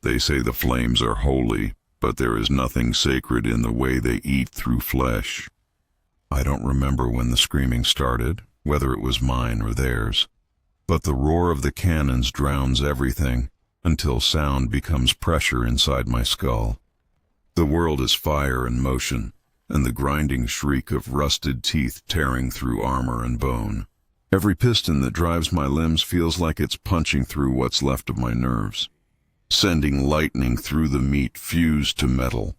They say the flames are holy, but there is nothing sacred in the way they eat through flesh. I don't remember when the screaming started, whether it was mine or theirs, but the roar of the cannons drowns everything until sound becomes pressure inside my skull. The world is fire and motion, and the grinding shriek of rusted teeth tearing through armor and bone. Every piston that drives my limbs feels like it's punching through what's left of my nerves, sending lightning through the meat fused to metal.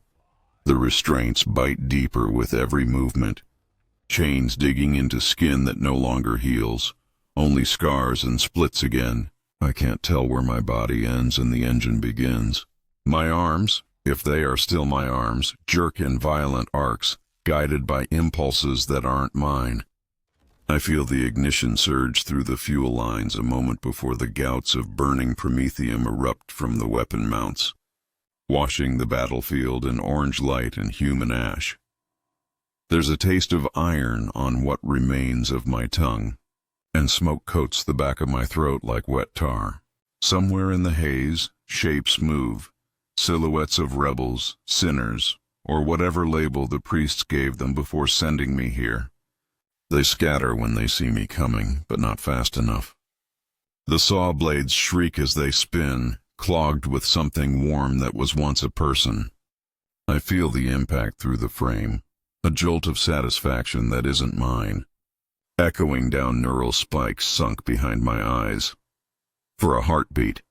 The restraints bite deeper with every movement, chains digging into skin that no longer heals, only scars and splits again. I can't tell where my body ends and the engine begins. My arms, if they are still my arms, jerk in violent arcs, guided by impulses that aren't mine. I feel the ignition surge through the fuel lines a moment before the gouts of burning promethium erupt from the weapon mounts, washing the battlefield in orange light and human ash. There's a taste of iron on what remains of my tongue, and smoke coats the back of my throat like wet tar. Somewhere in the haze, shapes move, silhouettes of rebels, sinners, or whatever label the priests gave them before sending me here. They scatter when they see me coming, but not fast enough. The saw blades shriek as they spin, clogged with something warm that was once a person. I feel the impact through the frame, a jolt of satisfaction that isn't mine, echoing down neural spikes sunk behind my eyes. For a heartbeat.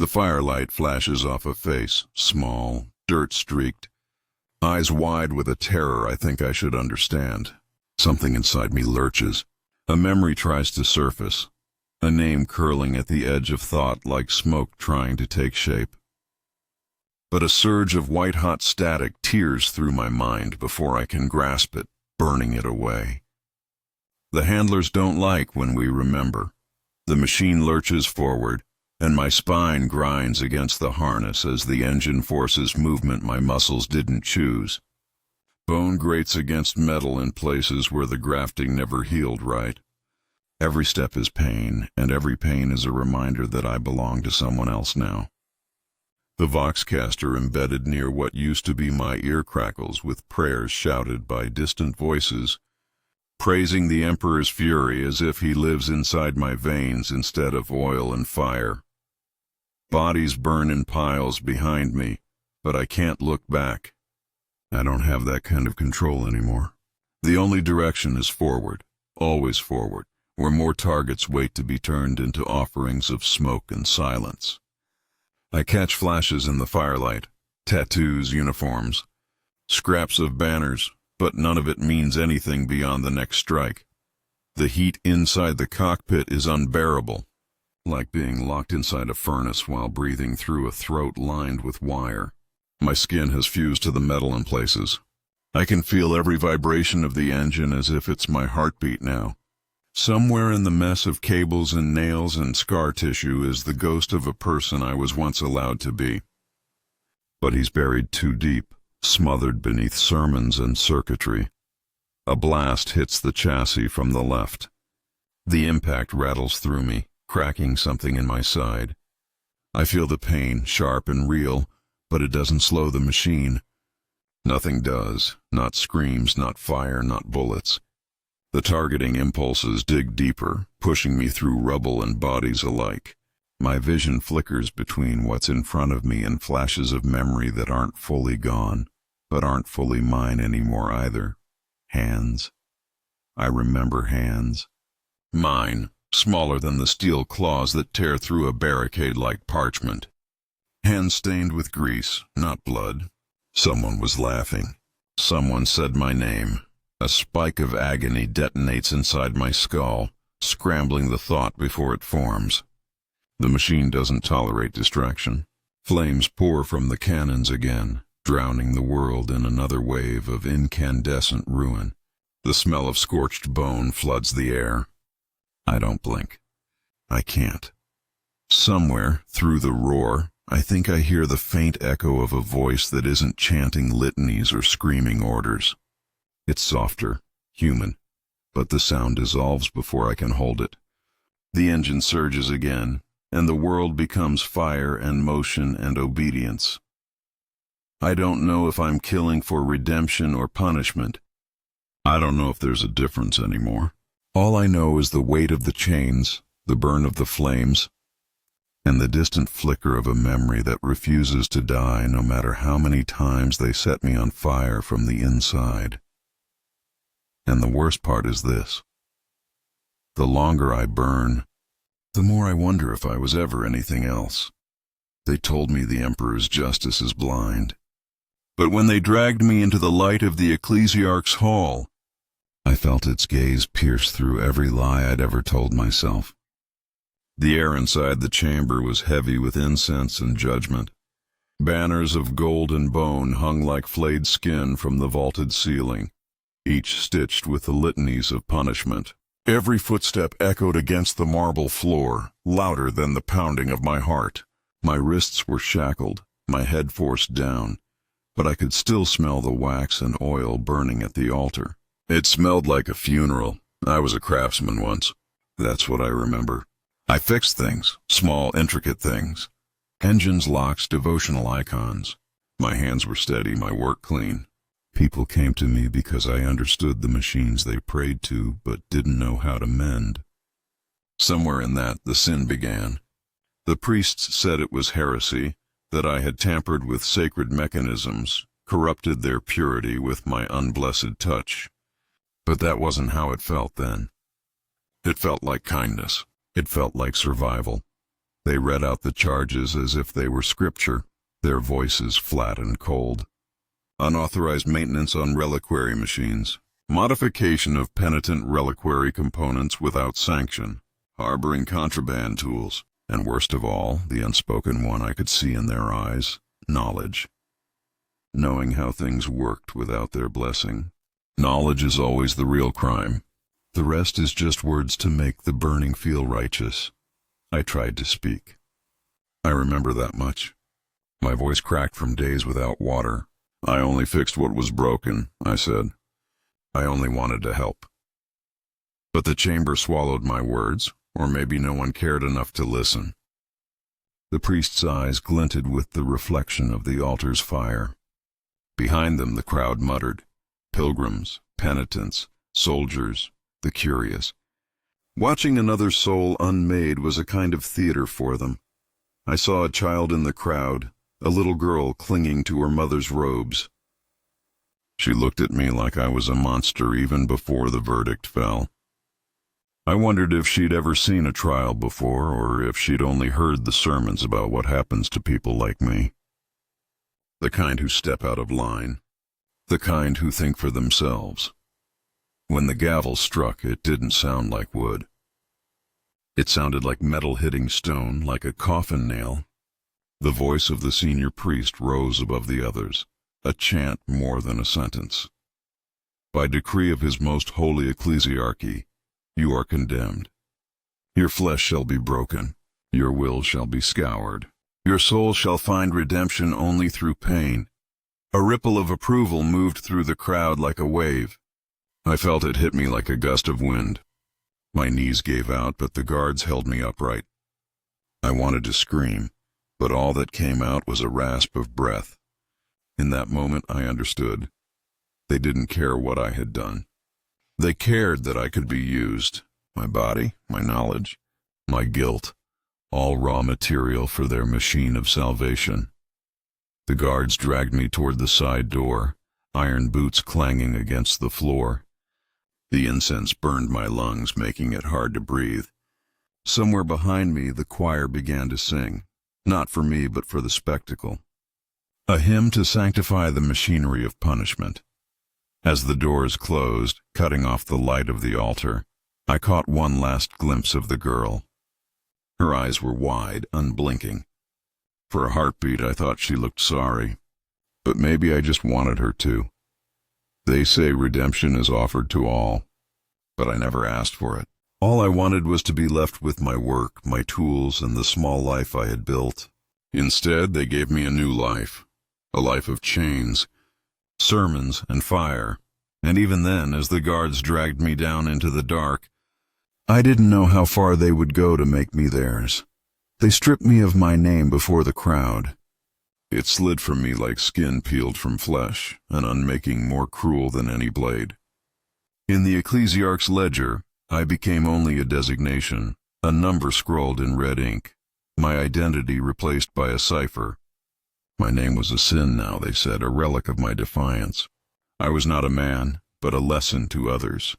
The firelight flashes off a face, small, dirt-streaked, eyes wide with a terror I think I should understand. Something inside me lurches. A memory tries to surface, a name curling at the edge of thought like smoke trying to take shape. But a surge of white-hot static tears through my mind before I can grasp it, burning it away. The handlers don't like when we remember. The machine lurches forward, and my spine grinds against the harness as the engine forces movement my muscles didn't choose. Bone grates against metal in places where the grafting never healed right. Every step is pain, and every pain is a reminder that I belong to someone else now. The voxcaster embedded near what used to be my ear crackles with prayers shouted by distant voices, praising the Emperor's fury as if he lives inside my veins instead of oil and fire. Bodies burn in piles behind me, but I can't look back. I don't have that kind of control anymore. The only direction is forward, always forward, where more targets wait to be turned into offerings of smoke and silence. I catch flashes in the firelight, tattoos, uniforms, scraps of banners, but none of it means anything beyond the next strike. The heat inside the cockpit is unbearable, like being locked inside a furnace while breathing through a throat lined with wire. My skin has fused to the metal in places. I can feel every vibration of the engine as if it's my heartbeat now. Somewhere in the mess of cables and nails and scar tissue is the ghost of a person I was once allowed to be. But he's buried too deep, smothered beneath sermons and circuitry. A blast hits the chassis from the left. The impact rattles through me, cracking something in my side. I feel the pain, sharp and real, but it doesn't slow the machine. Nothing does, not screams, not fire, not bullets. The targeting impulses dig deeper, pushing me through rubble and bodies alike. My vision flickers between what's in front of me and flashes of memory that aren't fully gone, but aren't fully mine anymore either. Hands. I remember hands. Mine, smaller than the steel claws that tear through a barricade like parchment. Hands stained with grease, not blood. Someone was laughing. Someone said my name. A spike of agony detonates inside my skull, scrambling the thought before it forms. The machine doesn't tolerate distraction. Flames pour from the cannons again, drowning the world in another wave of incandescent ruin. The smell of scorched bone floods the air. I don't blink. I can't. Somewhere, through the roar, I think I hear the faint echo of a voice that isn't chanting litanies or screaming orders. It's softer, human, but the sound dissolves before I can hold it. The engine surges again, and the world becomes fire and motion and obedience. I don't know if I'm killing for redemption or punishment. I don't know if there's a difference anymore. All I know is the weight of the chains, the burn of the flames, and the distant flicker of a memory that refuses to die no matter how many times they set me on fire from the inside. And the worst part is this. The longer I burn, the more I wonder if I was ever anything else. They told me the Emperor's justice is blind. But when they dragged me into the light of the ecclesiarch's hall, I felt its gaze pierce through every lie I'd ever told myself. The air inside the chamber was heavy with incense and judgment. Banners of gold and bone hung like flayed skin from the vaulted ceiling, each stitched with the litanies of punishment. Every footstep echoed against the marble floor, louder than the pounding of my heart. My wrists were shackled, my head forced down, but I could still smell the wax and oil burning at the altar. It smelled like a funeral. I was a craftsman once. That's what I remember. I fixed things, small, intricate things. Engines, locks, devotional icons. My hands were steady, my work clean. People came to me because I understood the machines they prayed to but didn't know how to mend. Somewhere in that, the sin began. The priests said it was heresy, that I had tampered with sacred mechanisms, corrupted their purity with my unblessed touch. But that wasn't how it felt then. It felt like kindness. It felt like survival. They read out the charges as if they were scripture, their voices flat and cold. Unauthorized maintenance on reliquary machines, modification of penitent reliquary components without sanction, harboring contraband tools, and worst of all, the unspoken one I could see in their eyes, knowledge. Knowing how things worked without their blessing. Knowledge is always the real crime. The rest is just words to make the burning feel righteous. I tried to speak. I remember that much. My voice cracked from days without water. I only fixed what was broken, I said. I only wanted to help. But the chamber swallowed my words, or maybe no one cared enough to listen. The priest's eyes glinted with the reflection of the altar's fire. Behind them the crowd muttered. Pilgrims, penitents, soldiers, the curious. Watching another soul unmade was a kind of theater for them. I saw a child in the crowd, a little girl clinging to her mother's robes. She looked at me like I was a monster even before the verdict fell. I wondered if she'd ever seen a trial before, or if she'd only heard the sermons about what happens to people like me. The kind who step out of line. The kind who think for themselves. When the gavel struck, it didn't sound like wood. It sounded like metal hitting stone, like a coffin nail. The voice of the senior priest rose above the others, a chant more than a sentence. By decree of his most holy ecclesiarchy, you are condemned. Your flesh shall be broken, your will shall be scoured. Your soul shall find redemption only through pain. A ripple of approval moved through the crowd like a wave. I felt it hit me like a gust of wind. My knees gave out, but the guards held me upright. I wanted to scream, but all that came out was a rasp of breath. In that moment, I understood. They didn't care what I had done. They cared that I could be used. My body, my knowledge, my guilt, all raw material for their machine of salvation. The guards dragged me toward the side door, iron boots clanging against the floor. The incense burned my lungs, making it hard to breathe. Somewhere behind me, the choir began to sing, not for me but for the spectacle. A hymn to sanctify the machinery of punishment. As the doors closed, cutting off the light of the altar, I caught one last glimpse of the girl. Her eyes were wide, unblinking. For a heartbeat, I thought she looked sorry, but maybe I just wanted her to. They say redemption is offered to all, but I never asked for it. All I wanted was to be left with my work, my tools, and the small life I had built. Instead, they gave me a new life, a life of chains, sermons, and fire. And even then, as the guards dragged me down into the dark, I didn't know how far they would go to make me theirs. They stripped me of my name before the crowd. It slid from me like skin peeled from flesh, an unmaking more cruel than any blade. In the ecclesiarch's ledger, I became only a designation, a number scrawled in red ink, my identity replaced by a cipher. My name was a sin now, they said, a relic of my defiance. I was not a man, but a lesson to others.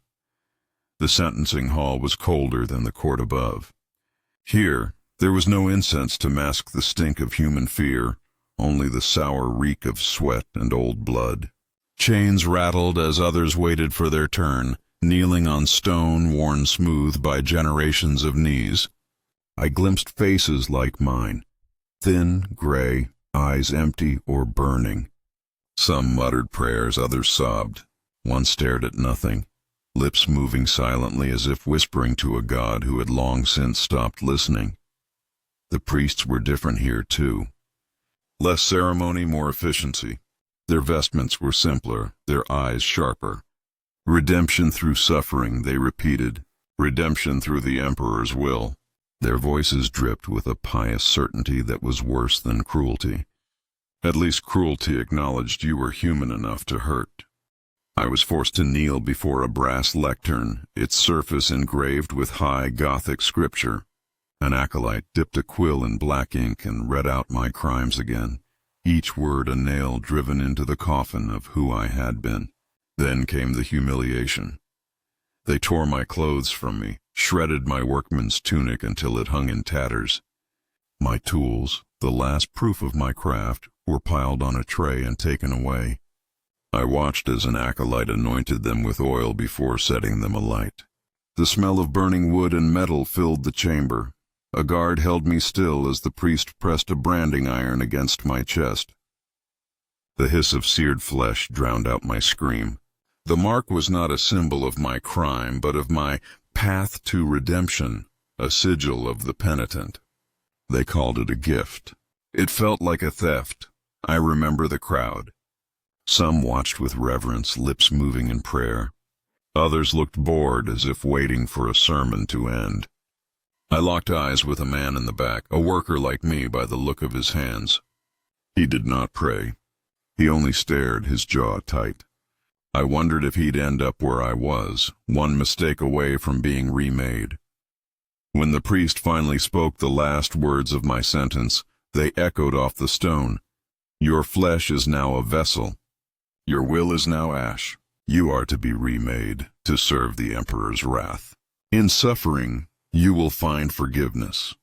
The sentencing hall was colder than the court above. Here, there was no incense to mask the stink of human fear, only the sour reek of sweat and old blood. Chains rattled as others waited for their turn, kneeling on stone worn smooth by generations of knees. I glimpsed faces like mine, thin, gray, eyes empty or burning. Some muttered prayers, others sobbed. One stared at nothing, lips moving silently as if whispering to a god who had long since stopped listening. The priests were different here, too. Less ceremony, more efficiency. Their vestments were simpler, their eyes sharper. Redemption through suffering, they repeated. Redemption through the Emperor's will. Their voices dripped with a pious certainty that was worse than cruelty. At least cruelty acknowledged you were human enough to hurt. I was forced to kneel before a brass lectern, its surface engraved with high Gothic scripture. An acolyte dipped a quill in black ink and read out my crimes again, each word a nail driven into the coffin of who I had been. Then came the humiliation. They tore my clothes from me, shredded my workman's tunic until it hung in tatters. My tools, the last proof of my craft, were piled on a tray and taken away. I watched as an acolyte anointed them with oil before setting them alight. The smell of burning wood and metal filled the chamber. A guard held me still as the priest pressed a branding iron against my chest. The hiss of seared flesh drowned out my scream. The mark was not a symbol of my crime, but of my path to redemption, a sigil of the penitent. They called it a gift. It felt like a theft. I remember the crowd. Some watched with reverence, lips moving in prayer. Others looked bored, as if waiting for a sermon to end. I locked eyes with a man in the back, a worker like me by the look of his hands. He did not pray. He only stared, his jaw tight. I wondered if he'd end up where I was, one mistake away from being remade. When the priest finally spoke the last words of my sentence, they echoed off the stone. Your flesh is now a vessel. Your will is now ash. You are to be remade, to serve the Emperor's wrath. In suffering, you will find forgiveness.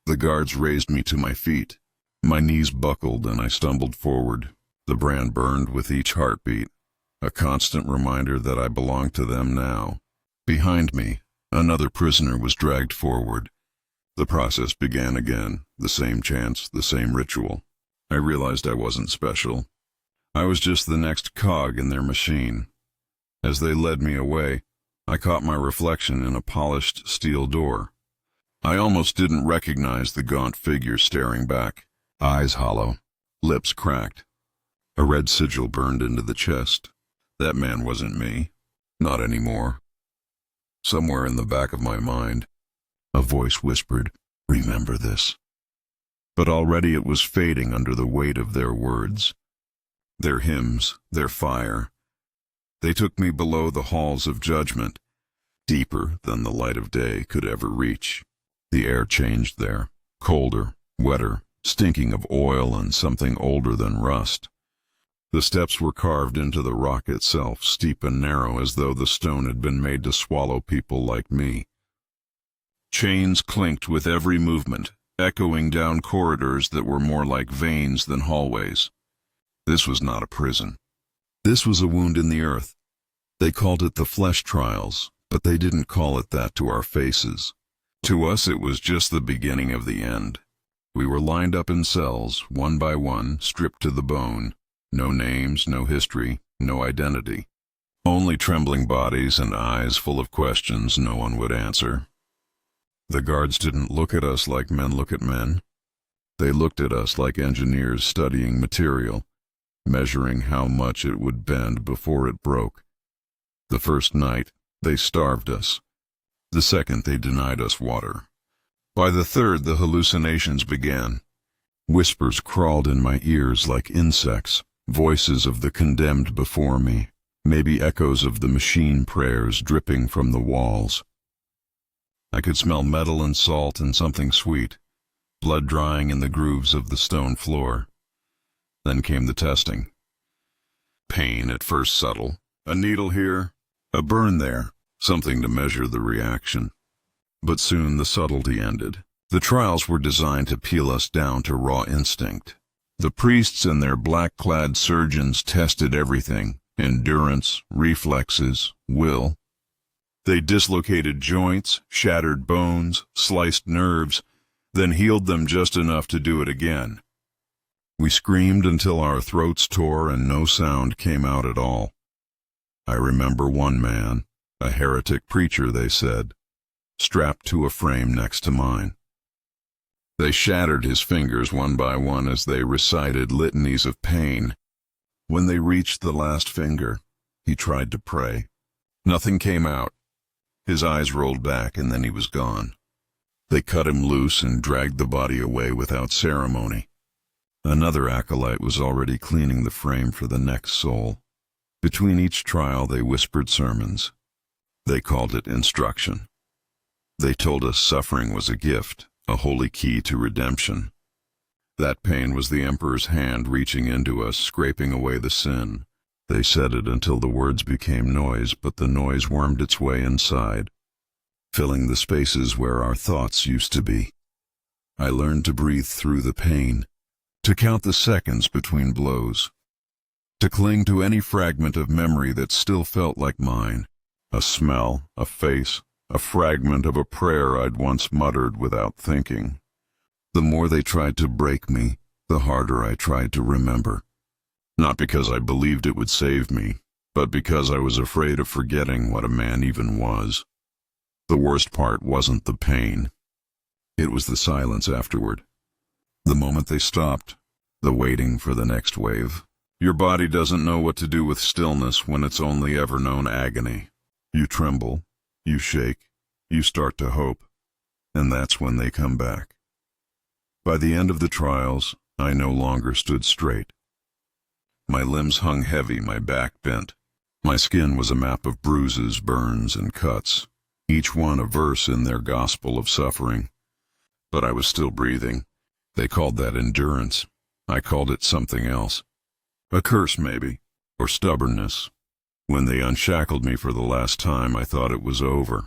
The guards raised me to my feet. My knees buckled and I stumbled forward. The brand burned with each heartbeat, a constant reminder that I belonged to them now. Behind me, another prisoner was dragged forward. The process began again, the same chants, the same ritual. I realized I wasn't special. I was just the next cog in their machine. As they led me away, I caught my reflection in a polished steel door. I almost didn't recognize the gaunt figure staring back, eyes hollow, lips cracked. A red sigil burned into the chest. That man wasn't me. Not anymore. Somewhere in the back of my mind, a voice whispered, "Remember this." But already it was fading under the weight of their words, their hymns, their fire. They took me below the halls of judgment, deeper than the light of day could ever reach. The air changed there, colder, wetter, stinking of oil and something older than rust. The steps were carved into the rock itself, steep and narrow, as though the stone had been made to swallow people like me. Chains clinked with every movement, echoing down corridors that were more like veins than hallways. This was not a prison. This was a wound in the earth. They called it the flesh trials, but they didn't call it that to our faces. To us it was just the beginning of the end. We were lined up in cells, one by one, stripped to the bone. No names, no history, no identity. Only trembling bodies and eyes full of questions no one would answer. The guards didn't look at us like men look at men. They looked at us like engineers studying material, measuring how much it would bend before it broke. The first night, they starved us. The second, they denied us water. By the third, the hallucinations began. Whispers crawled in my ears like insects, voices of the condemned before me, maybe echoes of the machine prayers dripping from the walls. I could smell metal and salt and something sweet, blood drying in the grooves of the stone floor. Then came the testing. Pain at first subtle, a needle here, a burn there, something to measure the reaction. But soon the subtlety ended. The trials were designed to peel us down to raw instinct. The priests and their black-clad surgeons tested everything: endurance, reflexes, will. They dislocated joints, shattered bones, sliced nerves, then healed them just enough to do it again. We screamed until our throats tore and no sound came out at all. I remember one man, a heretic preacher, they said, strapped to a frame next to mine. They shattered his fingers one by one as they recited litanies of pain. When they reached the last finger, he tried to pray. Nothing came out. His eyes rolled back and then he was gone. They cut him loose and dragged the body away without ceremony. Another acolyte was already cleaning the frame for the next soul. Between each trial they whispered sermons. They called it instruction. They told us suffering was a gift, a holy key to redemption. That pain was the Emperor's hand reaching into us, scraping away the sin. They said it until the words became noise, but the noise wormed its way inside, filling the spaces where our thoughts used to be. I learned to breathe through the pain, to count the seconds between blows, to cling to any fragment of memory that still felt like mine, a smell, a face, a fragment of a prayer I'd once muttered without thinking. The more they tried to break me, the harder I tried to remember. Not because I believed it would save me, but because I was afraid of forgetting what a man even was. The worst part wasn't the pain. It was the silence afterward. The moment they stopped, the waiting for the next wave. Your body doesn't know what to do with stillness when it's only ever known agony. You tremble, you shake, you start to hope, and that's when they come back. By the end of the trials, I no longer stood straight. My limbs hung heavy, my back bent. My skin was a map of bruises, burns, and cuts, each one a verse in their gospel of suffering. But I was still breathing. They called that endurance. I called it something else. A curse, maybe, or stubbornness. When they unshackled me for the last time, I thought it was over.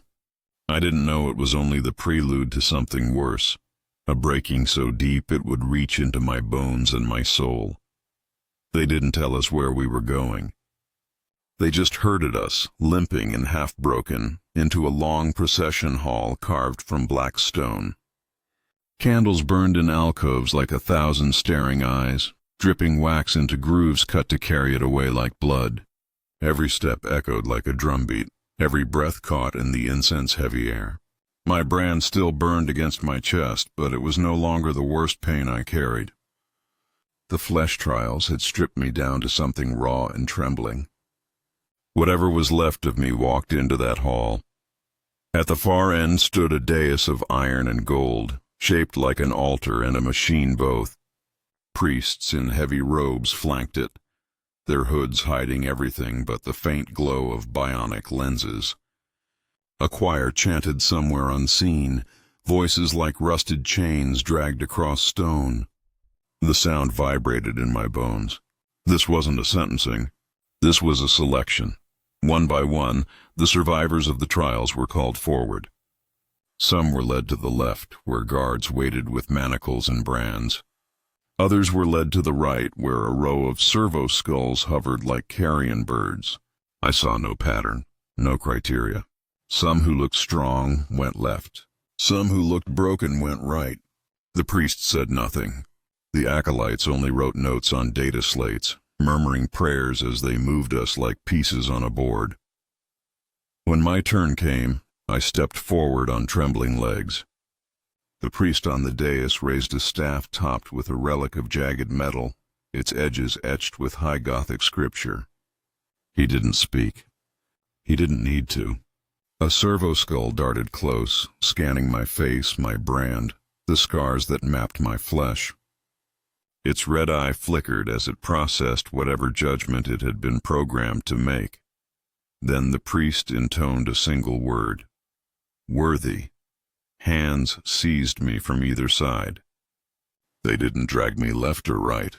I didn't know it was only the prelude to something worse, a breaking so deep it would reach into my bones and my soul. They didn't tell us where we were going. They just herded us, limping and half-broken, into a long procession hall carved from black stone. Candles burned in alcoves like 1,000 staring eyes, dripping wax into grooves cut to carry it away like blood. Every step echoed like a drumbeat, every breath caught in the incense-heavy air. My brand still burned against my chest, but it was no longer the worst pain I carried. The flesh trials had stripped me down to something raw and trembling. Whatever was left of me walked into that hall. At the far end stood a dais of iron and gold, shaped like an altar and a machine both. Priests in heavy robes flanked it, their hoods hiding everything but the faint glow of bionic lenses. A choir chanted somewhere unseen, voices like rusted chains dragged across stone. The sound vibrated in my bones. This wasn't a sentencing. This was a selection. One by one, the survivors of the trials were called forward. Some were led to the left, where guards waited with manacles and brands. Others were led to the right, where a row of servo skulls hovered like carrion birds. I saw no pattern, no criteria. Some who looked strong went left. Some who looked broken went right. The priests said nothing. The acolytes only wrote notes on data slates, murmuring prayers as they moved us like pieces on a board. When my turn came, I stepped forward on trembling legs. The priest on the dais raised a staff topped with a relic of jagged metal, its edges etched with high Gothic scripture. He didn't speak. He didn't need to. A servo skull darted close, scanning my face, my brand, the scars that mapped my flesh. Its red eye flickered as it processed whatever judgment it had been programmed to make. Then the priest intoned a single word. Worthy. Hands seized me from either side. They didn't drag me left or right.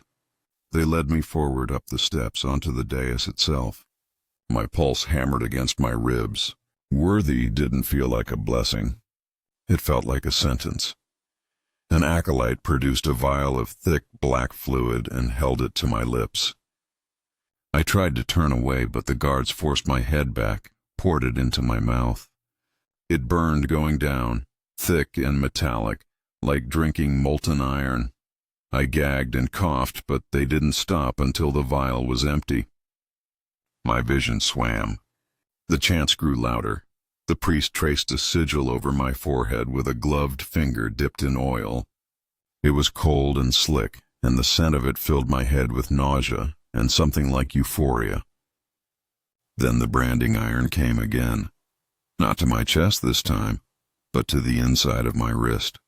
They led me forward up the steps onto the dais itself. My pulse hammered against my ribs. Worthy didn't feel like a blessing. It felt like a sentence. An acolyte produced a vial of thick black fluid and held it to my lips. I tried to turn away, but the guards forced my head back, poured it into my mouth. It burned going down, thick and metallic, like drinking molten iron. I gagged and coughed, but they didn't stop until the vial was empty. My vision swam. The chants grew louder. The priest traced a sigil over my forehead with a gloved finger dipped in oil. It was cold and slick, and the scent of it filled my head with nausea and something like euphoria. Then the branding iron came again. Not to my chest this time, but to the inside of my wrist.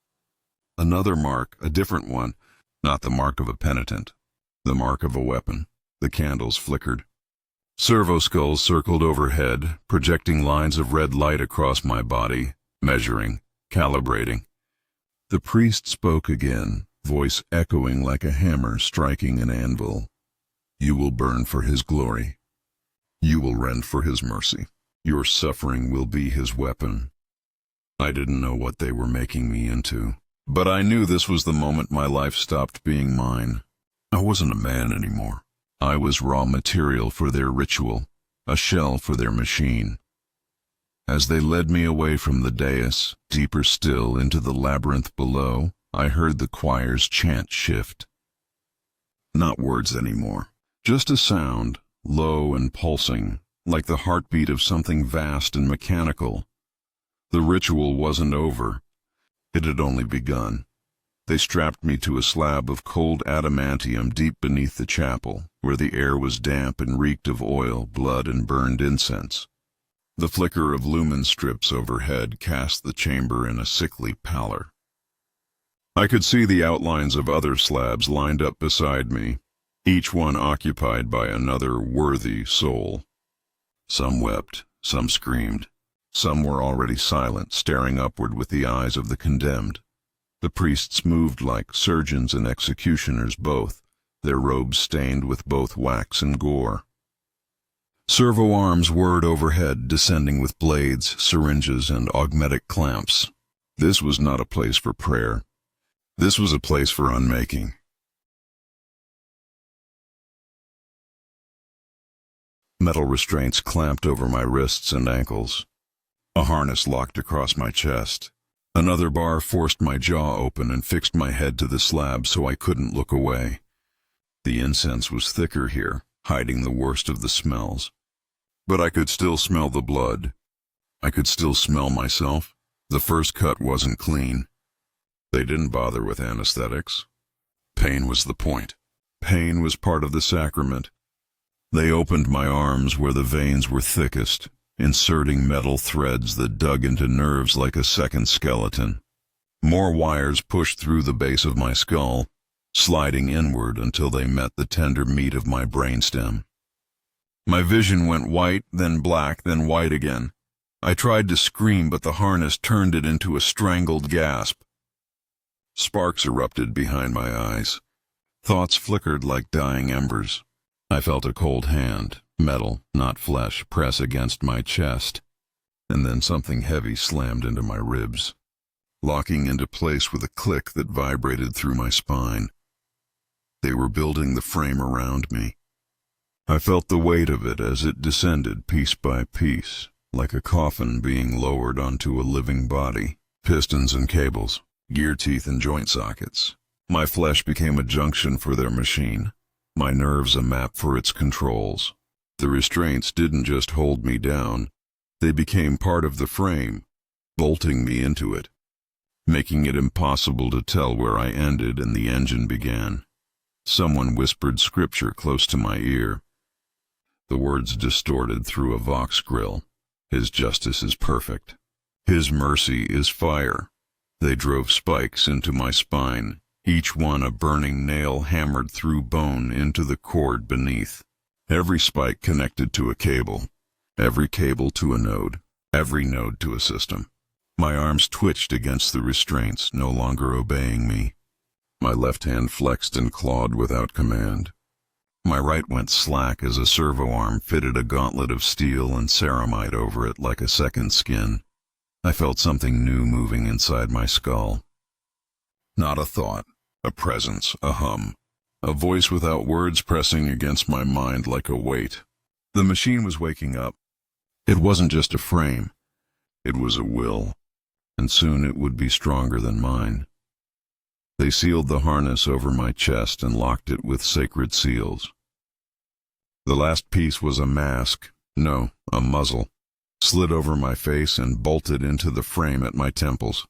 Another mark, a different one, not the mark of a penitent, the mark of a weapon. The candles flickered. Servo skulls circled overhead, projecting lines of red light across my body, measuring, calibrating. The priest spoke again, voice echoing like a hammer striking an anvil. You will burn for his glory. You will rend for his mercy. Your suffering will be his weapon. I didn't know what they were making me into, but I knew this was the moment my life stopped being mine. I wasn't a man anymore. I was raw material for their ritual, a shell for their machine. As they led me away from the dais, deeper still into the labyrinth below, I heard the choir's chant shift. Not words anymore, just a sound, low and pulsing, like the heartbeat of something vast and mechanical. The ritual wasn't over. It had only begun. They strapped me to a slab of cold adamantium deep beneath the chapel, where the air was damp and reeked of oil, blood, and burned incense. The flicker of lumen strips overhead cast the chamber in a sickly pallor. I could see the outlines of other slabs lined up beside me, each one occupied by another worthy soul. Some wept, some screamed. Some were already silent, staring upward with the eyes of the condemned. The priests moved like surgeons and executioners both, their robes stained with both wax and gore. Servo arms whirred overhead, descending with blades, syringes, and augmetic clamps. This was not a place for prayer. This was a place for unmaking. Metal restraints clamped over my wrists and ankles. A harness locked across my chest. Another bar forced my jaw open and fixed my head to the slab so I couldn't look away. The incense was thicker here, hiding the worst of the smells. But I could still smell the blood. I could still smell myself. The first cut wasn't clean. They didn't bother with anesthetics. Pain was the point. Pain was part of the sacrament. They opened my arms where the veins were thickest, inserting metal threads that dug into nerves like a second skeleton. More wires pushed through the base of my skull, sliding inward until they met the tender meat of my brainstem. My vision went white, then black, then white again. I tried to scream, but the harness turned it into a strangled gasp. Sparks erupted behind my eyes. Thoughts flickered like dying embers. I felt a cold hand, metal, not flesh, press against my chest, and then something heavy slammed into my ribs, locking into place with a click that vibrated through my spine. They were building the frame around me. I felt the weight of it as it descended piece by piece, like a coffin being lowered onto a living body. Pistons and cables, gear teeth and joint sockets. My flesh became a junction for their machine, my nerves a map for its controls. The restraints didn't just hold me down, they became part of the frame, bolting me into it, making it impossible to tell where I ended and the engine began. Someone whispered scripture close to my ear. The words distorted through a Vox grill. His justice is perfect. His mercy is fire. They drove spikes into my spine, each one a burning nail hammered through bone into the cord beneath. Every spike connected to a cable, every cable to a node, every node to a system. My arms twitched against the restraints, no longer obeying me. My left hand flexed and clawed without command. My right went slack as a servo arm fitted a gauntlet of steel and ceramide over it like a second skin. I felt something new moving inside my skull. Not a thought, a presence, a hum. A voice without words pressing against my mind like a weight. The machine was waking up. It wasn't just a frame. It was a will, and soon it would be stronger than mine. They sealed the harness over my chest and locked it with sacred seals. The last piece was a mask, no, a muzzle, slid over my face and bolted into the frame at my temples.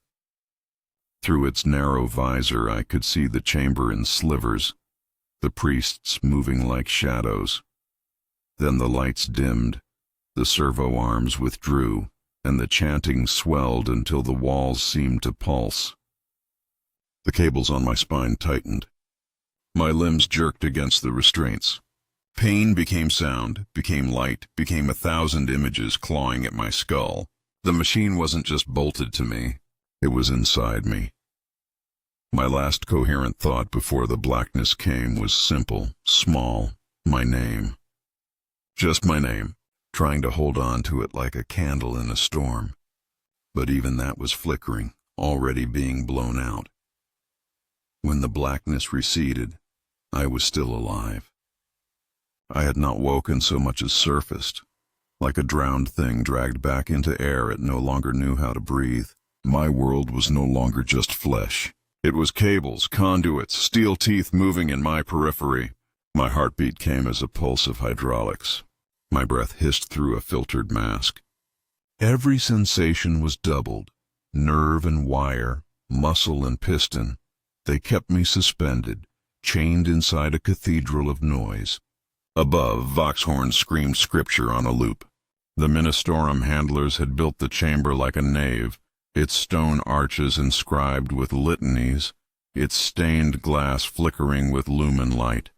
Through its narrow visor I could see the chamber in slivers, the priests moving like shadows. Then the lights dimmed, the servo arms withdrew, and the chanting swelled until the walls seemed to pulse. The cables on my spine tightened. My limbs jerked against the restraints. Pain became sound, became light, became 1,000 images clawing at my skull. The machine wasn't just bolted to me, it was inside me. My last coherent thought before the blackness came was simple, small, my name. Just my name, trying to hold on to it like a candle in a storm. But even that was flickering, already being blown out. When the blackness receded, I was still alive. I had not woken so much as surfaced. Like a drowned thing dragged back into air, it no longer knew how to breathe. My world was no longer just flesh. It was cables, conduits, steel teeth moving in my periphery. My heartbeat came as a pulse of hydraulics. My breath hissed through a filtered mask. Every sensation was doubled. Nerve and wire, muscle and piston. They kept me suspended, chained inside a cathedral of noise. Above, Voxhorn screamed scripture on a loop. The Ministorum handlers had built the chamber like a nave, its stone arches inscribed with litanies, its stained glass flickering with lumen light.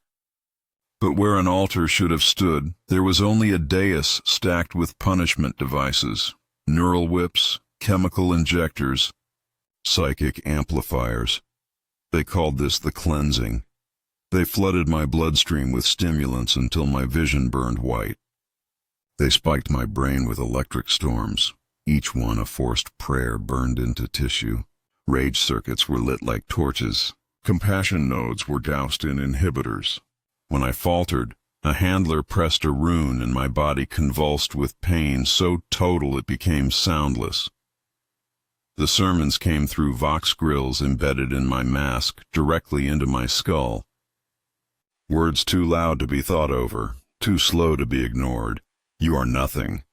But where an altar should have stood, there was only a dais stacked with punishment devices, neural whips, chemical injectors, psychic amplifiers. They called this the cleansing. They flooded my bloodstream with stimulants until my vision burned white. They spiked my brain with electric storms, each one a forced prayer burned into tissue. Rage circuits were lit like torches. Compassion nodes were doused in inhibitors. When I faltered, a handler pressed a rune and my body convulsed with pain so total it became soundless. The sermons came through vox grills embedded in my mask, directly into my skull. Words too loud to be thought over, too slow to be ignored. You are nothing.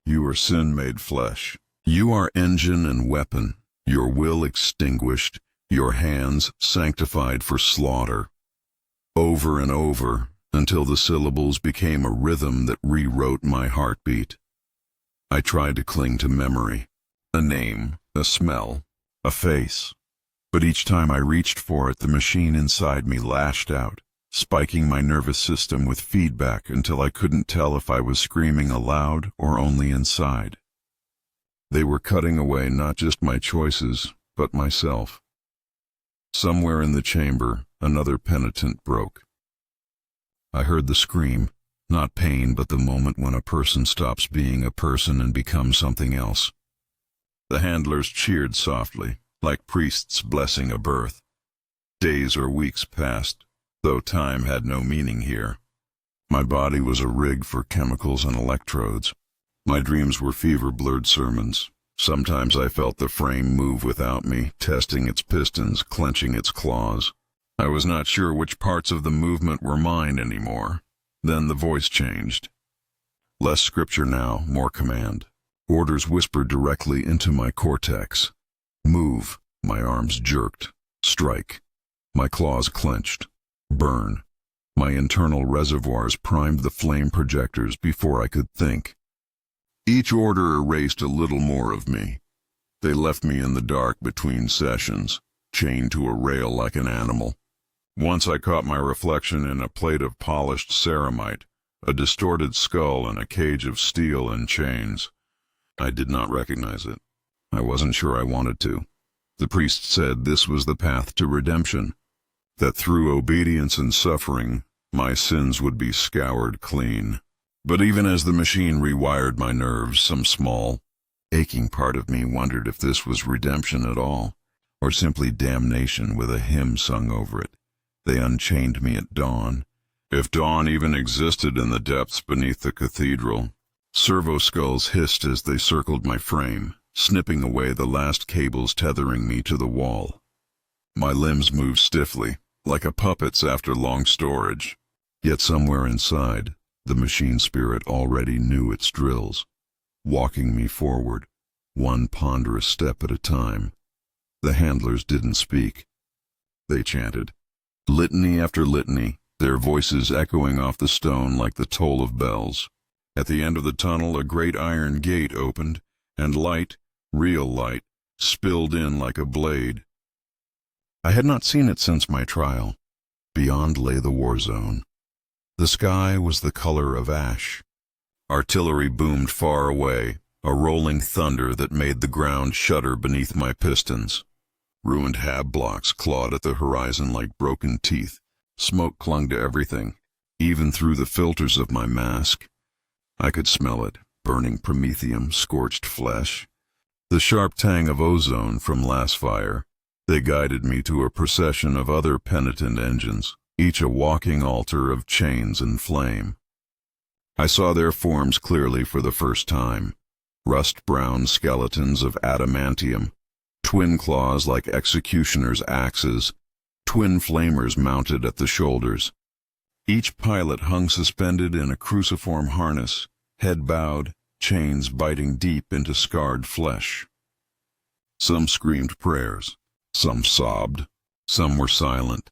You are sin made flesh. You are engine and weapon, your will extinguished, your hands sanctified for slaughter. Over and over, until the syllables became a rhythm that rewrote my heartbeat. I tried to cling to memory, a name, a smell, a face. But each time I reached for it, the machine inside me lashed out, spiking my nervous system with feedback until I couldn't tell if I was screaming aloud or only inside. They were cutting away not just my choices, but myself. Somewhere in the chamber, another penitent broke. I heard the scream, not pain, but the moment when a person stops being a person and becomes something else. The handlers cheered softly, like priests blessing a birth. Days or weeks passed, though time had no meaning here. My body was a rig for chemicals and electrodes. My dreams were fever-blurred sermons. Sometimes I felt the frame move without me, testing its pistons, clenching its claws. I was not sure which parts of the movement were mine anymore. Then the voice changed. Less scripture now, more command. Orders whispered directly into my cortex. Move. My arms jerked. Strike. My claws clenched. Burn. My internal reservoirs primed the flame projectors before I could think. Each order erased a little more of me. They left me in the dark between sessions, chained to a rail like an animal. Once I caught my reflection in a plate of polished ceramite, a distorted skull and a cage of steel and chains. I did not recognize it. I wasn't sure I wanted to. The priest said this was the path to redemption, that through obedience and suffering, my sins would be scoured clean. But even as the machine rewired my nerves, some small, aching part of me wondered if this was redemption at all, or simply damnation with a hymn sung over it. They unchained me at dawn. If dawn even existed in the depths beneath the cathedral. Servo skulls hissed as they circled my frame, snipping away the last cables tethering me to the wall. My limbs moved stiffly, like a puppet's after long storage. Yet somewhere inside, the machine spirit already knew its drills, walking me forward, one ponderous step at a time. The handlers didn't speak. They chanted, litany after litany, their voices echoing off the stone like the toll of bells. At the end of the tunnel, a great iron gate opened, and light, real light, spilled in like a blade. I had not seen it since my trial. Beyond lay the war zone. The sky was the color of ash. Artillery boomed far away, a rolling thunder that made the ground shudder beneath my pistons. Ruined hab blocks clawed at the horizon like broken teeth. Smoke clung to everything, even through the filters of my mask. I could smell it, burning promethium, scorched flesh. The sharp tang of ozone from last fire. They guided me to a procession of other penitent engines, each a walking altar of chains and flame. I saw their forms clearly for the first time. Rust-brown skeletons of adamantium, twin claws like executioners' axes, twin flamers mounted at the shoulders. Each pilot hung suspended in a cruciform harness, head bowed, chains biting deep into scarred flesh. Some screamed prayers, some sobbed, some were silent.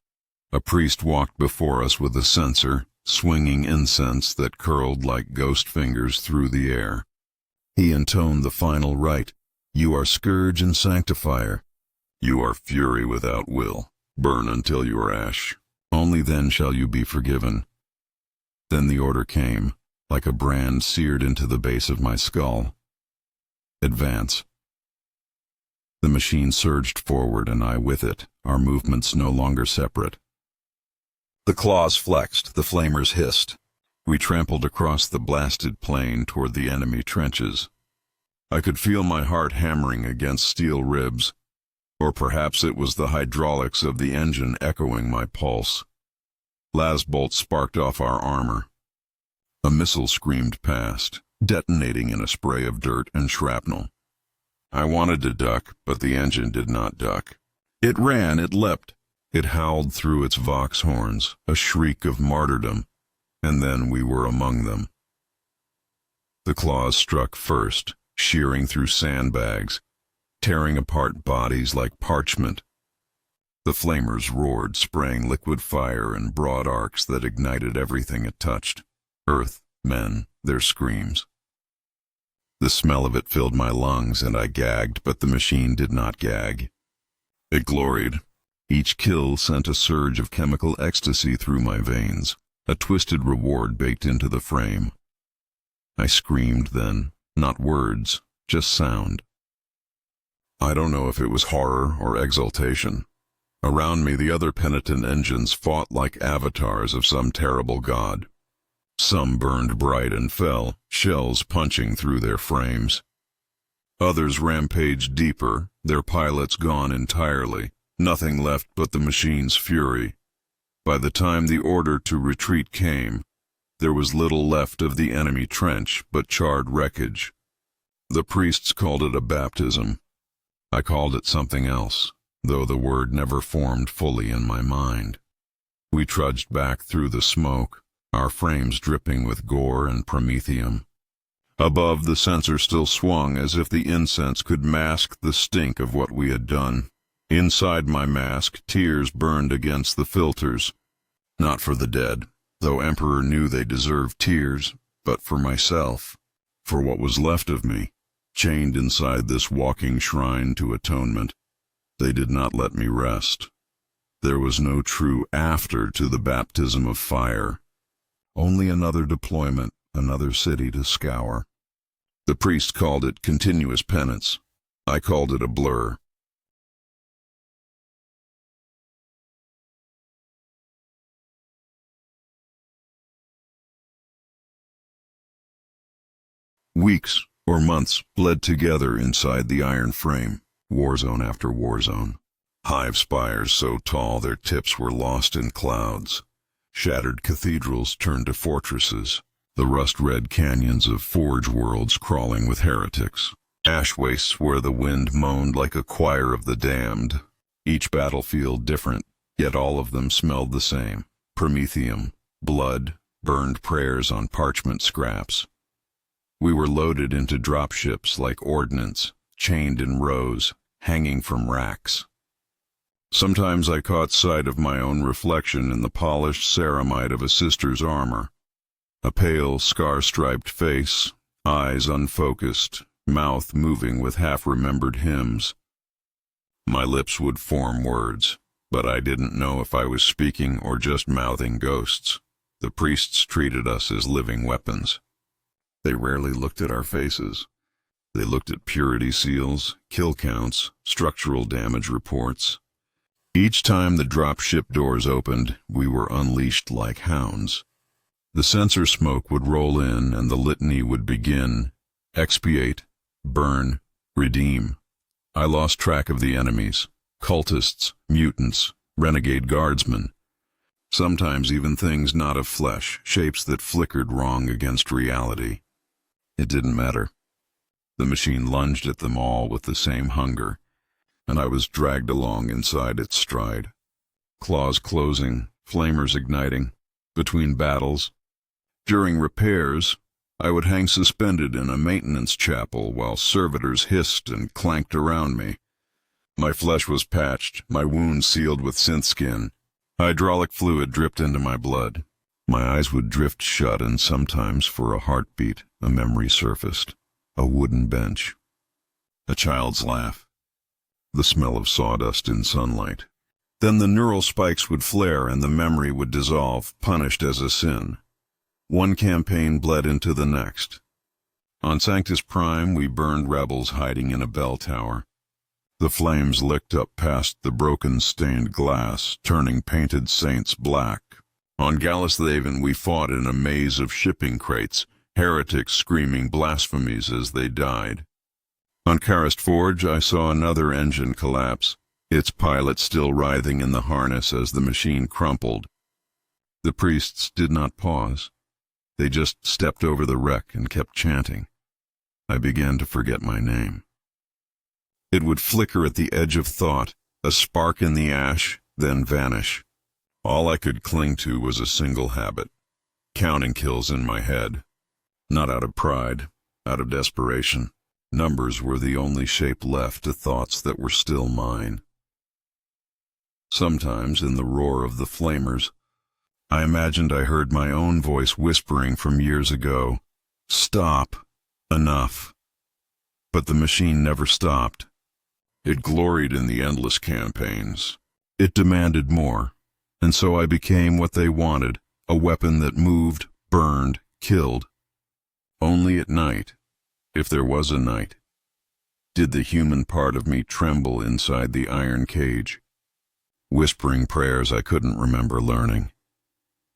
A priest walked before us with a censer, swinging incense that curled like ghost fingers through the air. He intoned the final rite, "You are scourge and sanctifier. You are fury without will. Burn until you are ash. Only then shall you be forgiven." Then the order came, like a brand seared into the base of my skull. Advance. The machine surged forward and I with it, our movements no longer separate. The claws flexed, the flamers hissed. We trampled across the blasted plain toward the enemy trenches. I could feel my heart hammering against steel ribs, or perhaps it was the hydraulics of the engine echoing my pulse. Las bolts sparked off our armor. A missile screamed past, detonating in a spray of dirt and shrapnel. I wanted to duck, but the engine did not duck. It ran, it leapt, it howled through its vox horns, a shriek of martyrdom, and then we were among them. The claws struck first, shearing through sandbags, tearing apart bodies like parchment. The flamers roared, spraying liquid fire in broad arcs that ignited everything it touched. Earth, men, their screams. The smell of it filled my lungs and I gagged, but the machine did not gag. It gloried. Each kill sent a surge of chemical ecstasy through my veins, a twisted reward baked into the frame. I screamed then, not words, just sound. I don't know if it was horror or exultation. Around me, the other penitent engines fought like avatars of some terrible god. Some burned bright and fell, shells punching through their frames. Others rampaged deeper, their pilots gone entirely, nothing left but the machine's fury. By the time the order to retreat came, there was little left of the enemy trench but charred wreckage. The priests called it a baptism. I called it something else, though the word never formed fully in my mind. We trudged back through the smoke, our frames dripping with gore and promethium. Above, the censer still swung as if the incense could mask the stink of what we had done. Inside my mask, tears burned against the filters. Not for the dead, though Emperor knew they deserved tears, but for myself. for what was left of me, chained inside this walking shrine to atonement. They did not let me rest. There was no true after to the baptism of fire. Only another deployment, another city to scour. The priest called it continuous penance. I called it a blur. Weeks or months bled together inside the iron frame, warzone after warzone. Hive spires so tall their tips were lost in clouds. Shattered cathedrals turned to fortresses. The rust-red canyons of forge worlds crawling with heretics. Ash wastes where the wind moaned like a choir of the damned. Each battlefield different, yet all of them smelled the same. Promethium, blood, burned prayers on parchment scraps. We were loaded into dropships like ordnance, chained in rows, hanging from racks. Sometimes I caught sight of my own reflection in the polished ceramite of a sister's armor. A pale, scar-striped face, eyes unfocused, mouth moving with half-remembered hymns. My lips would form words, but I didn't know if I was speaking or just mouthing ghosts. The priests treated us as living weapons. They rarely looked at our faces. They looked at purity seals, kill counts, structural damage reports. Each time the dropship doors opened, we were unleashed like hounds. The censer smoke would roll in and the litany would begin. Expiate, burn, redeem. I lost track of the enemies, cultists, mutants, renegade guardsmen. Sometimes even things not of flesh, shapes that flickered wrong against reality. It didn't matter. The machine lunged at them all with the same hunger, and I was dragged along inside its stride. Claws closing, flamers igniting, between battles. During repairs, I would hang suspended in a maintenance chapel while servitors hissed and clanked around me. My flesh was patched, my wounds sealed with synth skin. Hydraulic fluid dripped into my blood. My eyes would drift shut, and sometimes, for a heartbeat, a memory surfaced. A wooden bench. A child's laugh. The smell of sawdust in sunlight. Then the neural spikes would flare and the memory would dissolve, punished as a sin. One campaign bled into the next. On Sanctus Prime, we burned rebels hiding in a bell tower. The flames licked up past the broken stained glass, turning painted saints black. On Gallus Thaven, we fought in a maze of shipping crates, heretics screaming blasphemies as they died. On Karist Forge, I saw another engine collapse, its pilot still writhing in the harness as the machine crumpled. The priests did not pause. They just stepped over the wreck and kept chanting. I began to forget my name. It would flicker at the edge of thought, a spark in the ash, then vanish. All I could cling to was a single habit, counting kills in my head. Not out of pride, out of desperation. Numbers were the only shape left to thoughts that were still mine. Sometimes, in the roar of the flamers, I imagined I heard my own voice whispering from years ago, "Stop. Enough." But the machine never stopped. It gloried in the endless campaigns. It demanded more, and so I became what they wanted, a weapon that moved, burned, killed. Only at night, if there was a night, did the human part of me tremble inside the iron cage, whispering prayers I couldn't remember learning.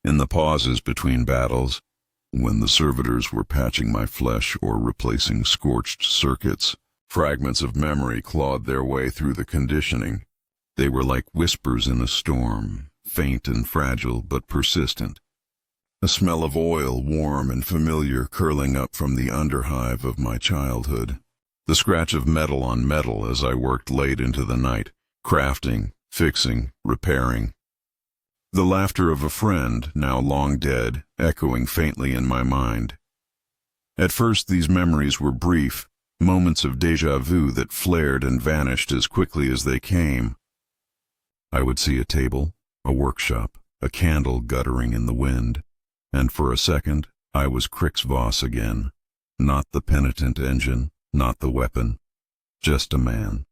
In the pauses between battles, when the servitors were patching my flesh or replacing scorched circuits, fragments of memory clawed their way through the conditioning. They were like whispers in a storm, faint and fragile but persistent. A smell of oil, warm and familiar, curling up from the underhive of my childhood. The scratch of metal on metal as I worked late into the night, crafting, fixing, repairing. The laughter of a friend, now long dead, echoing faintly in my mind. At first these memories were brief, moments of déjà vu that flared and vanished as quickly as they came. I would see a table, a workshop, a candle guttering in the wind, and for a second I was Crix Voss again, Not the Penitent engine, not the weapon, just a man.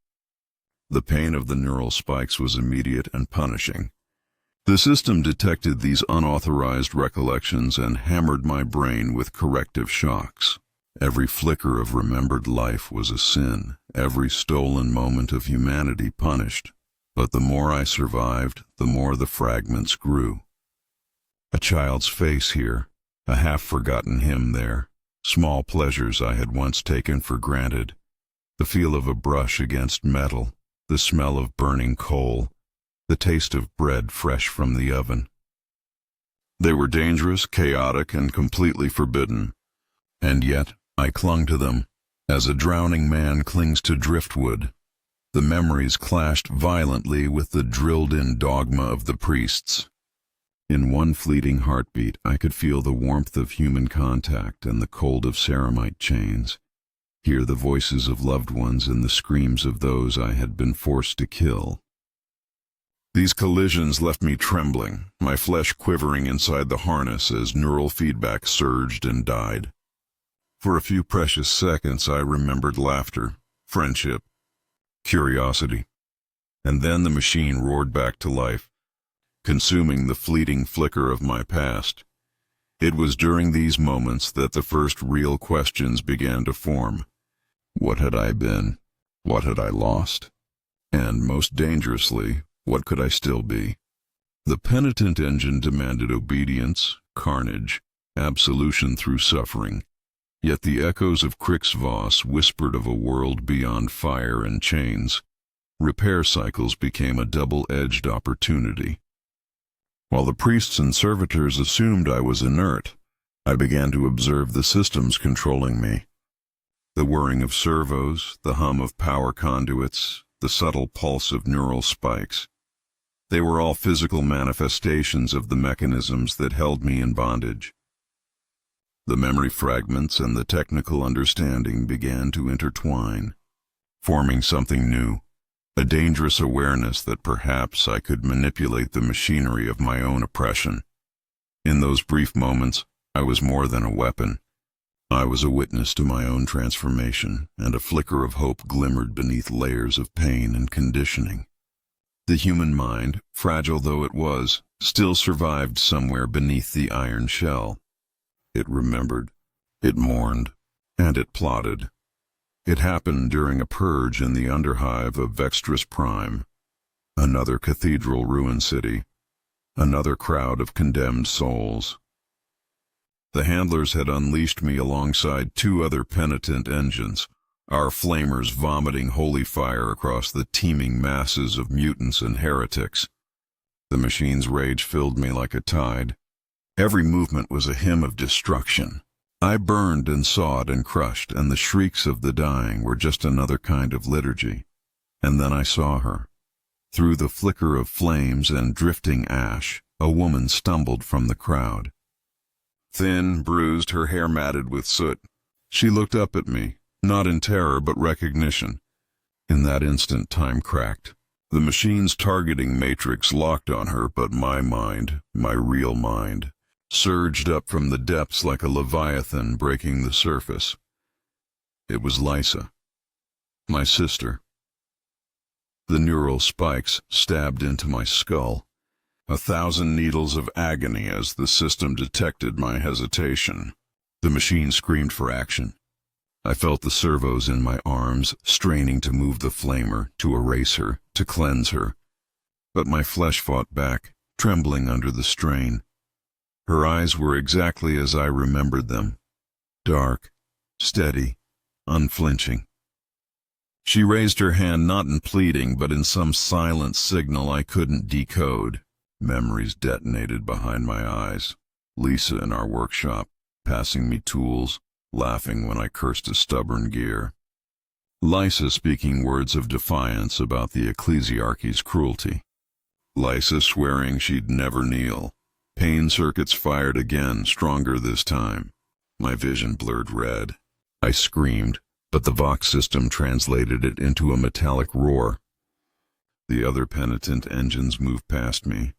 The pain of the neural spikes was immediate and punishing. The system detected these unauthorized recollections and hammered my brain with corrective shocks. Every flicker of remembered life was a sin, every stolen moment of humanity punished. But the more I survived, the more the fragments grew. A child's face here, a half-forgotten hymn there, small pleasures I had once taken for granted, the feel of a brush against metal, the smell of burning coal, the taste of bread fresh from the oven. They were dangerous, chaotic, and completely forbidden. And yet, I clung to them, as a drowning man clings to driftwood. The memories clashed violently with the drilled-in dogma of the priests. In one fleeting heartbeat, I could feel the warmth of human contact and the cold of ceramite chains, hear the voices of loved ones and the screams of those I had been forced to kill. These collisions left me trembling, my flesh quivering inside the harness as neural feedback surged and died. For a few precious seconds I remembered laughter, friendship, curiosity, and then the machine roared back to life, consuming the fleeting flicker of my past. It was during these moments that the first real questions began to form. What had I been? What had I lost? And most dangerously, what could I still be? The Penitent engine demanded obedience, carnage, absolution through suffering. Yet the echoes of Krixvoss whispered of a world beyond fire and chains. Repair cycles became a double-edged opportunity. While the priests and servitors assumed I was inert, I began to observe the systems controlling me. The whirring of servos, the hum of power conduits, the subtle pulse of neural spikes. They were all physical manifestations of the mechanisms that held me in bondage. The memory fragments and the technical understanding began to intertwine, forming something new, a dangerous awareness that perhaps I could manipulate the machinery of my own oppression. In those brief moments, I was more than a weapon. I was a witness to my own transformation, and a flicker of hope glimmered beneath layers of pain and conditioning. The human mind, fragile though it was, still survived somewhere beneath the iron shell. It remembered, it mourned, and it plotted. It happened during a purge in the underhive of Vextris Prime, another cathedral ruin city, another crowd of condemned souls. The handlers had unleashed me alongside two other Penitent engines, our flamers vomiting holy fire across the teeming masses of mutants and heretics. The machine's rage filled me like a tide. Every movement was a hymn of destruction. I burned and sawed and crushed, and the shrieks of the dying were just another kind of liturgy. And then I saw her. Through the flicker of flames and drifting ash, a woman stumbled from the crowd. Thin, bruised, her hair matted with soot. She looked up at me, not in terror but recognition. In that instant, time cracked. The machine's targeting matrix locked on her, but my mind, my real mind, surged up from the depths like a leviathan breaking the surface. It was Lysa, my sister. The neural spikes stabbed into my skull. 1,000 needles of agony as the system detected my hesitation. The machine screamed for action. I felt the servos in my arms, straining to move the flamer, to erase her, to cleanse her. But my flesh fought back, trembling under the strain. Her eyes were exactly as I remembered them. Dark, steady, unflinching. She raised her hand not in pleading, but in some silent signal I couldn't decode. Memories detonated behind my eyes. Lisa in our workshop, passing me tools, laughing when I cursed a stubborn gear. Lysa speaking words of defiance about the ecclesiarchy's cruelty. Lysa swearing she'd never kneel. Pain circuits fired again, stronger this time. My vision blurred red. I screamed, but the Vox system translated it into a metallic roar. The other Penitent engines moved past me,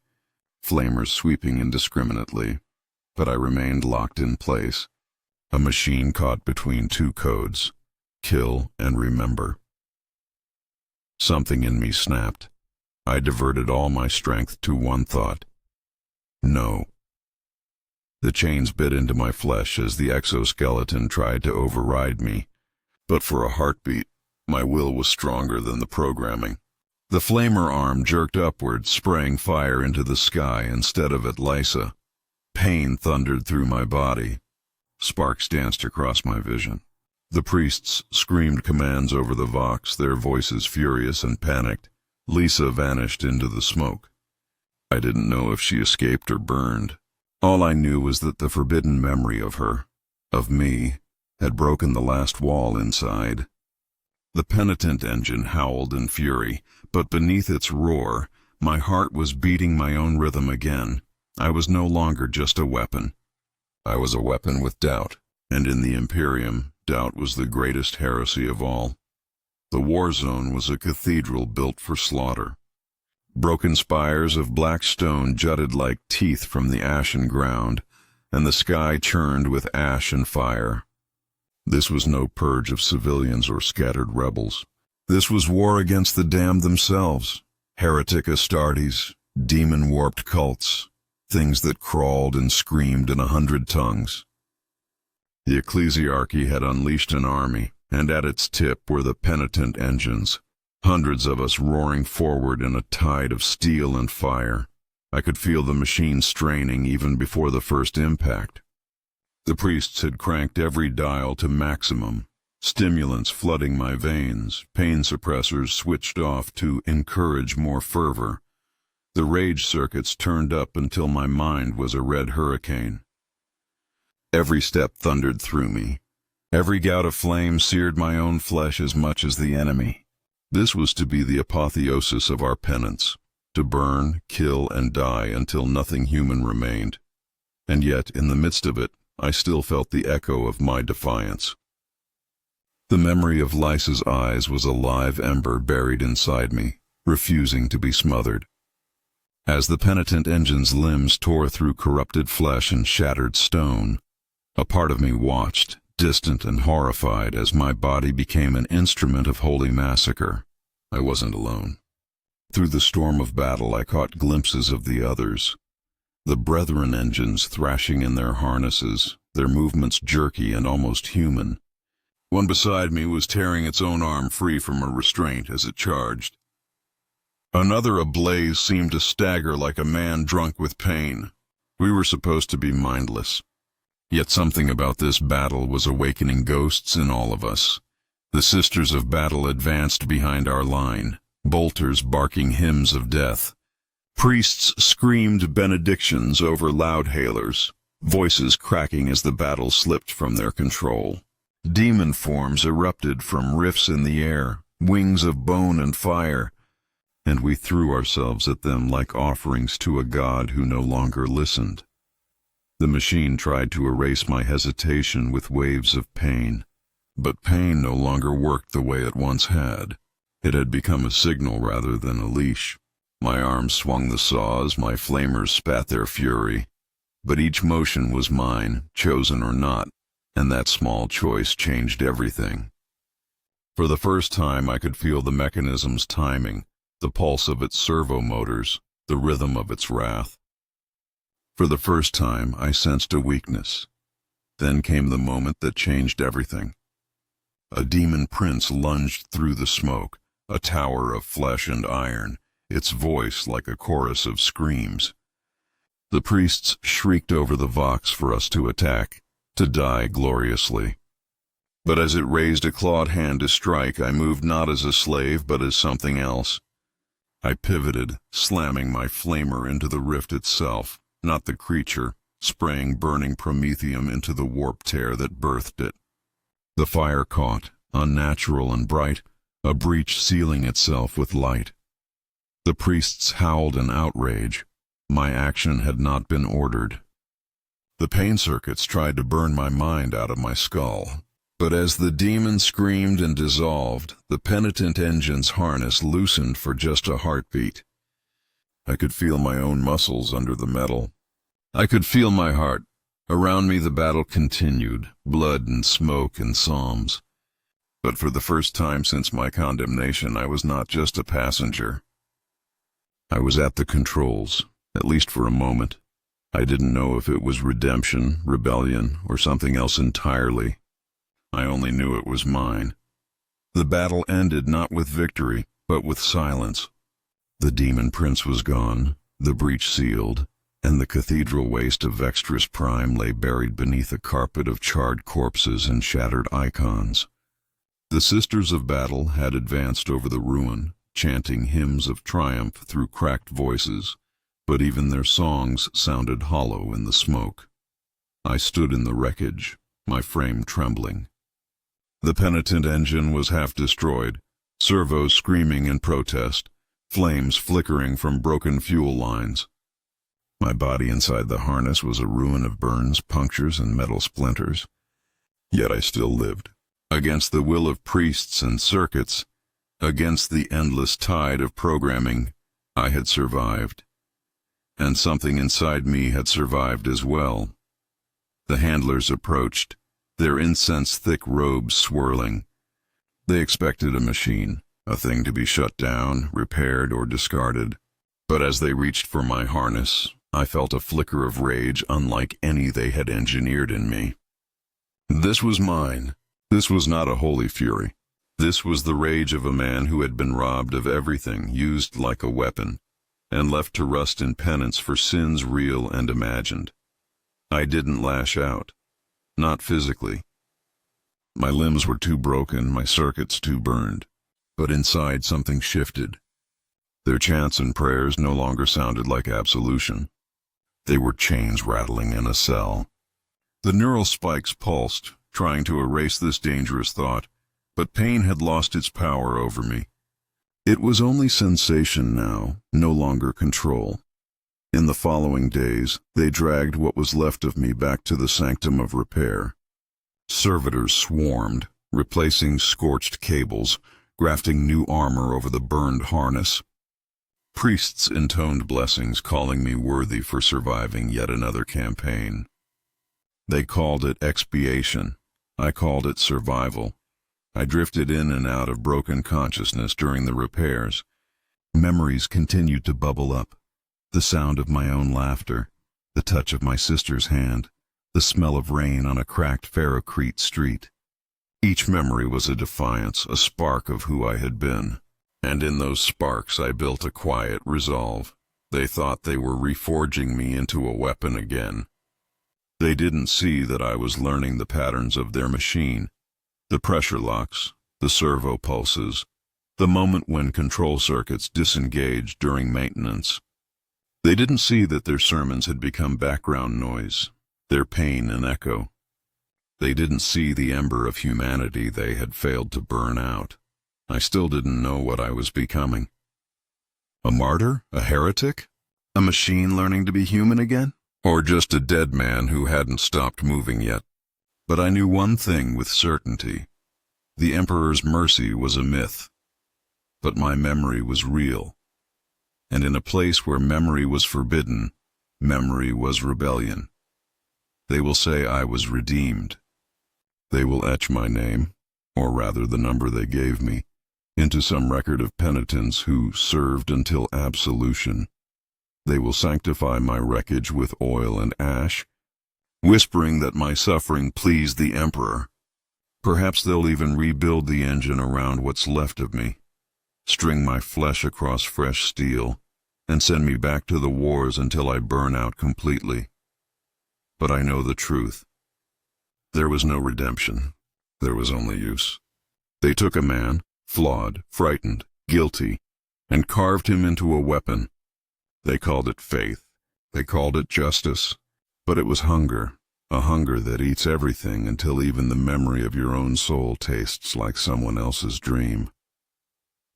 flamers sweeping indiscriminately, but I remained locked in place. a machine caught between two codes, kill and remember. Something in me snapped. I diverted all my strength to one thought. No. The chains bit into my flesh as the exoskeleton tried to override me, but for a heartbeat, my will was stronger than the programming. The flamer arm jerked upward, spraying fire into the sky instead of at Lysa. Pain thundered through my body. Sparks danced across my vision. The priests screamed commands over the Vox, their voices furious and panicked. Lysa vanished into the smoke. I didn't know if she escaped or burned. All I knew was that the forbidden memory of her, of me, had broken the last wall inside. The Penitent engine howled in fury, but beneath its roar, my heart was beating my own rhythm again. I was no longer just a weapon. I was a weapon with doubt, and in the Imperium, doubt was the greatest heresy of all. The war zone was a cathedral built for slaughter. Broken spires of black stone jutted like teeth from the ashen ground, and the sky churned with ash and fire. This was no purge of civilians or scattered rebels. This was war against the damned themselves, heretic Astartes, demon-warped cults, things that crawled and screamed in 100 tongues. The ecclesiarchy had unleashed an army, and at its tip were the Penitent engines, hundreds of us roaring forward in a tide of steel and fire. I could feel the machine straining even before the first impact. The priests had cranked every dial to maximum, stimulants flooding my veins, pain suppressors switched off to encourage more fervor. The rage circuits turned up until my mind was a red hurricane. Every step thundered through me. Every gout of flame seared my own flesh as much as the enemy. This was to be the apotheosis of our penance, to burn, kill, and die until nothing human remained. And yet, in the midst of it, I still felt the echo of my defiance. The memory of Lysa's eyes was a live ember buried inside me, refusing to be smothered. As the Penitent engine's limbs tore through corrupted flesh and shattered stone, a part of me watched, distant and horrified, as my body became an instrument of holy massacre. I wasn't alone. Through the storm of battle I caught glimpses of the others. The Brethren engines thrashing in their harnesses, their movements jerky and almost human. One beside me was tearing its own arm free from a restraint as it charged. Another ablaze seemed to stagger like a man drunk with pain. We were supposed to be mindless. Yet something about this battle was awakening ghosts in all of us. The Sisters of Battle advanced behind our line, bolters barking hymns of death. Priests screamed benedictions over loudhailers, voices cracking as the battle slipped from their control. Demon forms erupted from rifts in the air, wings of bone and fire, and we threw ourselves at them like offerings to a god who no longer listened. The machine tried to erase my hesitation with waves of pain, but pain no longer worked the way it once had. It had become a signal rather than a leash. My arms swung the saws, my flamers spat their fury, but each motion was mine, chosen or not, and that small choice changed everything. For the first time I could feel the mechanism's timing, the pulse of its servo motors, the rhythm of its wrath. For the first time I sensed a weakness. Then came the moment that changed everything. A demon prince lunged through the smoke, a tower of flesh and iron, its voice like a chorus of screams. The priests shrieked over the Vox for us to attack, to die gloriously. But as it raised a clawed hand to strike, I moved not as a slave, but as something else. I pivoted, slamming my flamer into the rift itself, not the creature, spraying burning promethium into the warp tear that birthed it. The fire caught, unnatural and bright, a breach sealing itself with light. The priests howled in outrage. My action had not been ordered. The pain circuits tried to burn my mind out of my skull, but as the demon screamed and dissolved, the Penitent engine's harness loosened for just a heartbeat. I could feel my own muscles under the metal. I could feel my heart, Around me the battle continued, blood and smoke and psalms. But for the first time since my condemnation, I was not just a passenger. I was at the controls, at least for a moment. I didn't know if it was redemption, rebellion, or something else entirely. I only knew it was mine. The battle ended not with victory, but with silence. The demon prince was gone, the breach sealed, and the cathedral waste of Vextrus Prime lay buried beneath a carpet of charred corpses and shattered icons. The Sisters of Battle had advanced over the ruin, chanting hymns of triumph through cracked voices, but even their songs sounded hollow in the smoke. I stood in the wreckage, my frame trembling. The Penitent engine was half destroyed, servos screaming in protest, flames flickering from broken fuel lines. My body inside the harness was a ruin of burns, punctures, and metal splinters. Yet I still lived. Against the will of priests and circuits, against the endless tide of programming, I had survived. And something inside me had survived as well. The handlers approached, their incense-thick robes swirling. They expected a machine, a thing to be shut down, repaired, or discarded. But as they reached for my harness, I felt a flicker of rage unlike any they had engineered in me. This was mine. This was not a holy fury. This was the rage of a man who had been robbed of everything, used like a weapon, and left to rust in penance for sins real and imagined. I didn't lash out. Not physically. My limbs were too broken, my circuits too burned. But inside something shifted. Their chants and prayers no longer sounded like absolution. They were chains rattling in a cell. The neural spikes pulsed, trying to erase this dangerous thought, but pain had lost its power over me. It was only sensation now, no longer control. In the following days, they dragged what was left of me back to the sanctum of repair. Servitors swarmed, replacing scorched cables, grafting new armor over the burned harness. Priests intoned blessings, calling me worthy for surviving yet another campaign. They called it expiation. I called it survival. I drifted in and out of broken consciousness during the repairs. Memories continued to bubble up. The sound of my own laughter, the touch of my sister's hand, the smell of rain on a cracked ferrocrete street. Each memory was a defiance, a spark of who I had been. And in those sparks I built a quiet resolve. They thought they were reforging me into a weapon again. They didn't see that I was learning the patterns of their machine, the pressure locks, the servo pulses, the moment when control circuits disengaged during maintenance. They didn't see that their sermons had become background noise, their pain an echo. They didn't see the ember of humanity they had failed to burn out. I still didn't know what I was becoming. A martyr? A heretic? A machine learning to be human again? Or just a dead man who hadn't stopped moving yet? But I knew one thing with certainty. The Emperor's mercy was a myth. But my memory was real. And in a place where memory was forbidden, memory was rebellion. They will say I was redeemed. They will etch my name, or rather the number they gave me, into some record of penitents who served until absolution. They will sanctify my wreckage with oil and ash, whispering that my suffering pleased the Emperor. Perhaps they'll even rebuild the engine around what's left of me, string my flesh across fresh steel, and send me back to the wars until I burn out completely. But I know the truth. There was no redemption. There was only use. They took a man, flawed, frightened, guilty, and carved him into a weapon. They called it faith. They called it justice. But it was hunger, a hunger that eats everything until even the memory of your own soul tastes like someone else's dream.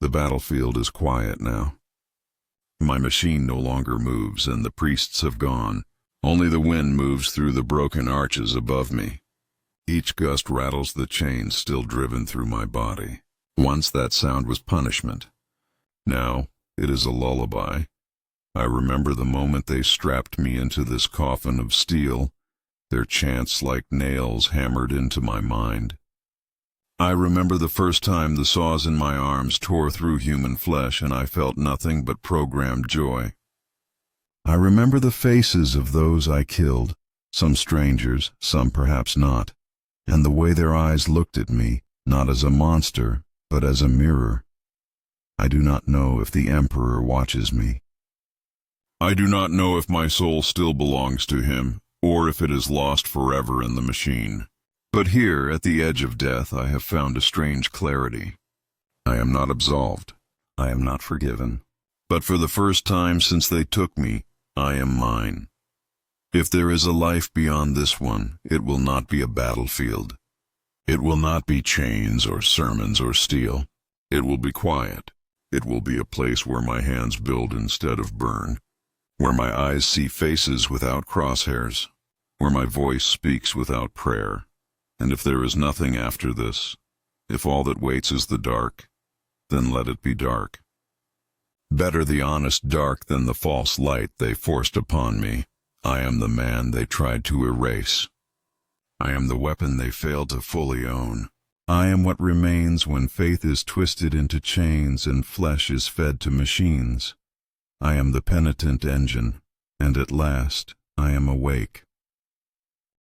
The battlefield is quiet now. My machine no longer moves, and the priests have gone. Only the wind moves through the broken arches above me. Each gust rattles the chains still driven through my body. Once that sound was punishment. Now it is a lullaby. I remember the moment they strapped me into this coffin of steel, their chants like nails hammered into my mind. I remember the first time the saws in my arms tore through human flesh and I felt nothing but programmed joy. I remember the faces of those I killed, some strangers, some perhaps not, and the way their eyes looked at me, not as a monster, but as a mirror. I do not know if the Emperor watches me. I do not know if my soul still belongs to him, or if it is lost forever in the machine. But here, at the edge of death, I have found a strange clarity. I am not absolved. I am not forgiven. But for the first time since they took me, I am mine. If there is a life beyond this one, it will not be a battlefield. It will not be chains or sermons or steel. It will be quiet. It will be a place where my hands build instead of burn, where my eyes see faces without crosshairs, where my voice speaks without prayer. And if there is nothing after this, if all that waits is the dark, then let it be dark. Better the honest dark than the false light they forced upon me. I am the man they tried to erase. I am the weapon they failed to fully own. I am what remains when faith is twisted into chains and flesh is fed to machines. I am the penitent engine, and at last I am awake.